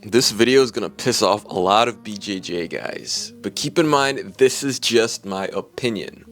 This video is gonna piss off a lot of BJJ guys, but keep in mind this is just my opinion.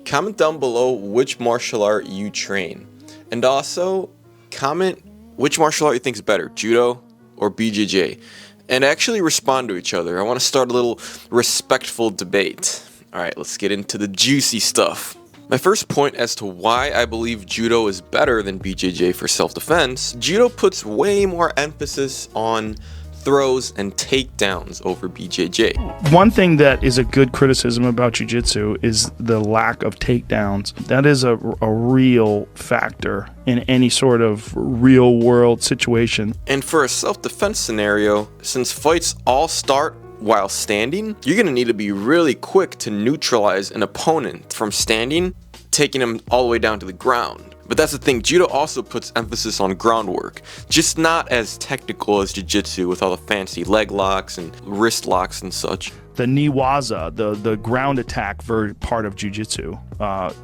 Comment down below which martial art you train, and also comment which martial art you think is better, Judo or BJJ, and actually respond to each other. I want to start a little respectful debate. Alright, let's get into the juicy stuff. My first point as to why I believe Judo is better than BJJ for self-defense: Judo puts way more emphasis on throws and takedowns over BJJ. One thing that is a good criticism about jiu-jitsu is the lack of takedowns. That is a real factor in any sort of real world situation. And for a self-defense scenario, since fights all start while standing, you're going to need to be really quick to neutralize an opponent from standing, taking him all the way down to the ground. But that's the thing, Judo also puts emphasis on groundwork, just not as technical as jiu-jitsu with all the fancy leg locks and wrist locks and such. The niwaza, the ground attack part of jiu-jitsu,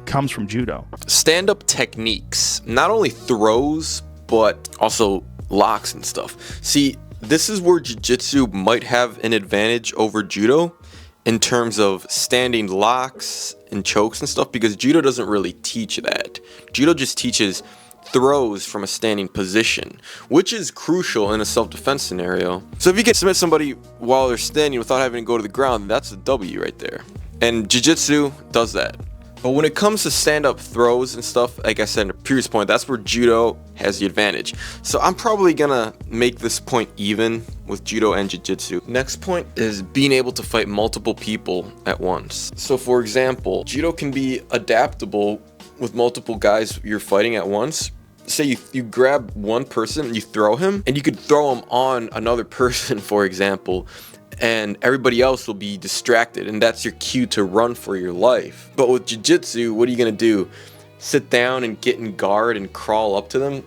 comes from Judo. Stand-up techniques, not only throws, but also locks and stuff. See, this is where jiu-jitsu might have an advantage over Judo in terms of standing locks and chokes and stuff, because Judo doesn't really teach that. Judo just teaches throws from a standing position, which is crucial in a self-defense scenario. So if you can submit somebody while they're standing without having to go to the ground, that's a W right there. And jiu-jitsu does that. But when it comes to stand-up throws and stuff, like I said in the previous point, that's where Judo has the advantage. So I'm probably gonna make this point even with Judo and Jiu-Jitsu. Next point is being able to fight multiple people at once. So for example, Judo can be adaptable with multiple guys you're fighting at once. Say you grab one person, you throw him, and you could throw him on another person, for example, and everybody else will be distracted, and that's your cue to run for your life. But with jiu-jitsu, what are you gonna do? Sit down and get in guard and crawl up to them?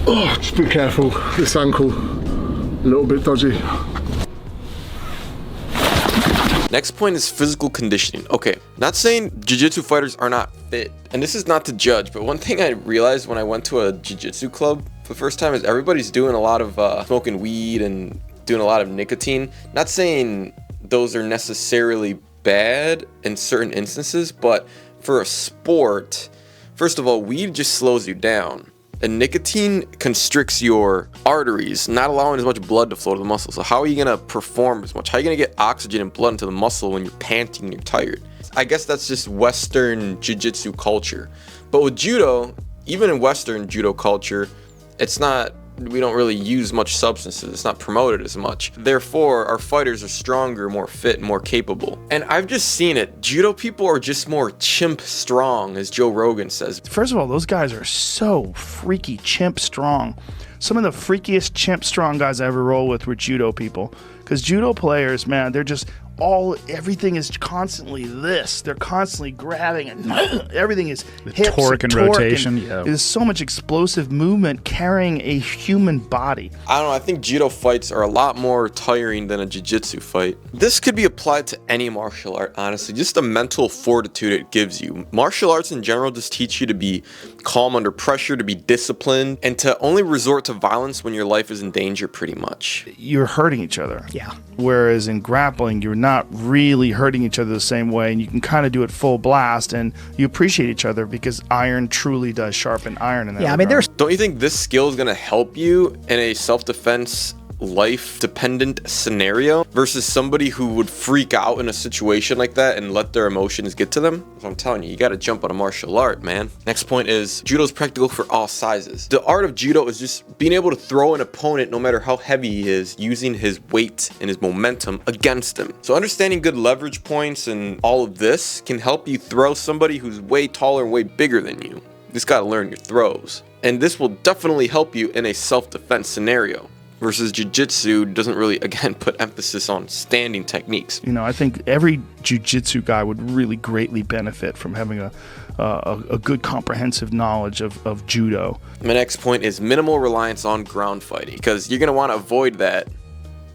Oh, just be careful, this ankle, a little bit dodgy. Next point is physical conditioning. Okay, not saying jiu-jitsu fighters are not fit, and this is not to judge, but one thing I realized when I went to a jiu-jitsu club for the first time is everybody's doing a lot of smoking weed and doing a lot of nicotine. Not saying those are necessarily bad in certain instances, but for a sport, first of all, weed just slows you down. And nicotine constricts your arteries, not allowing as much blood to flow to the muscle. So how are you gonna perform as much? How are you gonna get oxygen and blood into the muscle when you're panting and you're tired? I guess that's just Western jiu-jitsu culture. But with Judo, even in Western Judo culture, we don't really use much substances. It's not promoted as much. Therefore, our fighters are stronger, more fit, more capable. And I've just seen it. Judo people are just more chimp strong, as Joe Rogan says. First of all, those guys are so freaky chimp strong. Some of the freakiest chimp strong guys I ever rolled with were Judo people. Because Judo players, man, they're just everything is constantly this. They're constantly grabbing and everything is hips, torque and rotation. Yeah. There's so much explosive movement carrying a human body. I don't know, I think Judo fights are a lot more tiring than a jiu-jitsu fight. This could be applied to any martial art, honestly. Just the mental fortitude it gives you. Martial arts in general just teach you to be calm under pressure, to be disciplined, and to only resort to violence when your life is in danger, pretty much. You're hurting each other. Yeah. Whereas in grappling, you're not really hurting each other the same way, and you can kind of do it full blast, and you appreciate each other because iron truly does sharpen iron in that regard. I mean, Don't you think this skill is going to help you in a self-defense life-dependent scenario versus somebody who would freak out in a situation like that and let their emotions get to them? So I'm telling you, you got to jump on a martial art, man. Next point is Judo is practical for all sizes. The art of Judo is just being able to throw an opponent, no matter how heavy he is, using his weight and his momentum against him. So understanding good leverage points and all of this can help you throw somebody who's way taller and way bigger than you. You just got to learn your throws. And this will definitely help you in a self-defense scenario. Versus jiu-jitsu doesn't really, again, put emphasis on standing techniques. You know, I think every jiu-jitsu guy would really greatly benefit from having a good comprehensive knowledge of judo. My next point is minimal reliance on ground fighting, because you're going to want to avoid that,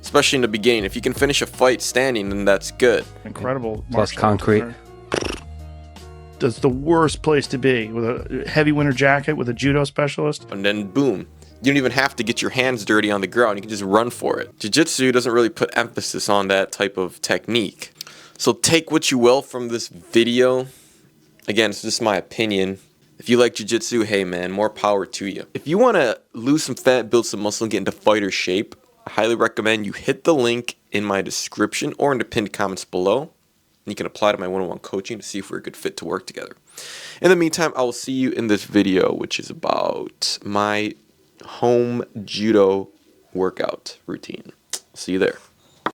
especially in the beginning. If you can finish a fight standing, then that's good. Incredible. Plus concrete. That's the worst place to be, with a heavy winter jacket with a judo specialist. And then boom. You don't even have to get your hands dirty on the ground. You can just run for it. Jiu-jitsu doesn't really put emphasis on that type of technique. So take what you will from this video. Again, it's just my opinion. If you like jiu-jitsu, hey man, more power to you. If you want to lose some fat, build some muscle, and get into fighter shape, I highly recommend you hit the link in my description or in the pinned comments below. And you can apply to my one-on-one coaching to see if we're a good fit to work together. In the meantime, I will see you in this video, which is about my home judo workout routine. See you there.